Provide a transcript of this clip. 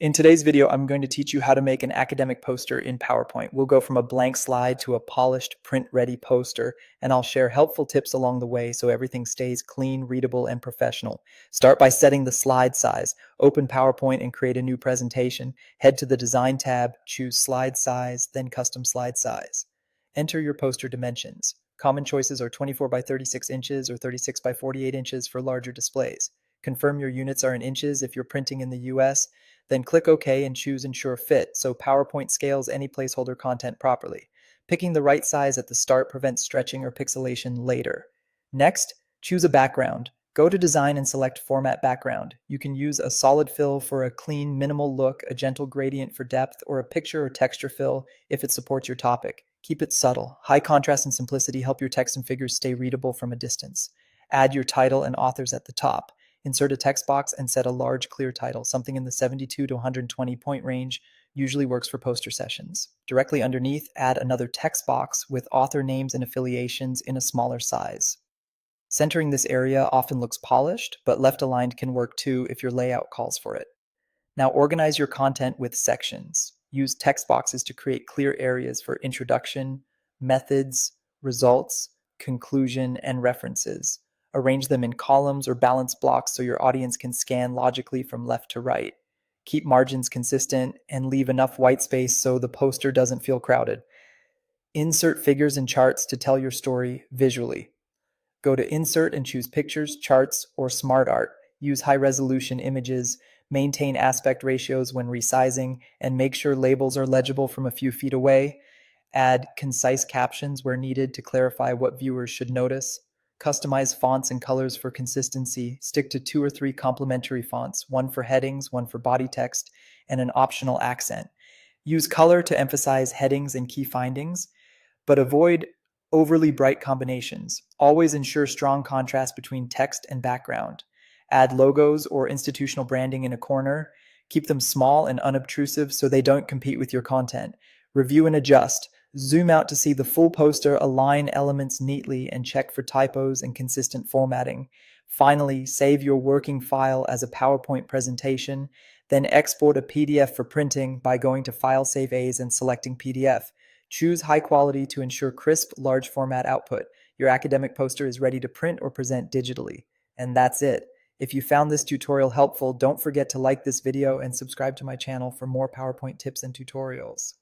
In today's video, I'm going to teach you how to make an academic poster in PowerPoint. We'll go from a blank slide to a polished, print-ready poster, and I'll share helpful tips along the way so everything stays clean, readable, and professional. Start by setting the slide size. Open PowerPoint and create a new presentation. Head to the Design tab, choose Slide Size, then Custom Slide Size. Enter your poster dimensions. Common choices are 24 by 36 inches or 36 by 48 inches for larger displays. Confirm your units are in inches if you're printing in the US, then click OK and choose Ensure Fit so PowerPoint scales any placeholder content properly. Picking the right size at the start prevents stretching or pixelation later. Next, choose a background. Go to Design and select Format Background. You can use a solid fill for a clean, minimal look, a gentle gradient for depth, or a picture or texture fill if it supports your topic. Keep it subtle. High contrast and simplicity help your text and figures stay readable from a distance. Add your title and authors at the top. Insert a text box and set a large, clear title. Something in the 72 to 120 point range usually works for poster sessions. Directly underneath, add another text box with author names and affiliations in a smaller size. Centering this area often looks polished, but left aligned can work too if your layout calls for it. Now organize your content with sections. Use text boxes to create clear areas for introduction, methods, results, conclusion, and references. Arrange them in columns or balance blocks so your audience can scan logically from left to right. Keep margins consistent and leave enough white space so the poster doesn't feel crowded. Insert figures and charts to tell your story visually. Go to Insert and choose Pictures, Charts, or Smart Art. Use high-resolution images, maintain aspect ratios when resizing, and make sure labels are legible from a few feet away. Add concise captions where needed to clarify what viewers should notice. Customize fonts and colors for consistency. Stick to 2 or 3 complementary fonts, one for headings, one for body text, and an optional accent. Use color to emphasize headings and key findings, but avoid overly bright combinations. Always ensure strong contrast between text and background. Add logos or institutional branding in a corner. Keep them small and unobtrusive so they don't compete with your content. Review and adjust. Zoom out to see the full poster, align elements neatly, and check for typos and consistent formatting. Finally, save your working file as a PowerPoint presentation, then export a PDF for printing by going to File, Save As, and selecting PDF. Choose high quality to ensure crisp, large format output. Your academic poster is ready to print or present digitally. And that's it. If you found this tutorial helpful, don't forget to like this video and subscribe to my channel for more PowerPoint tips and tutorials.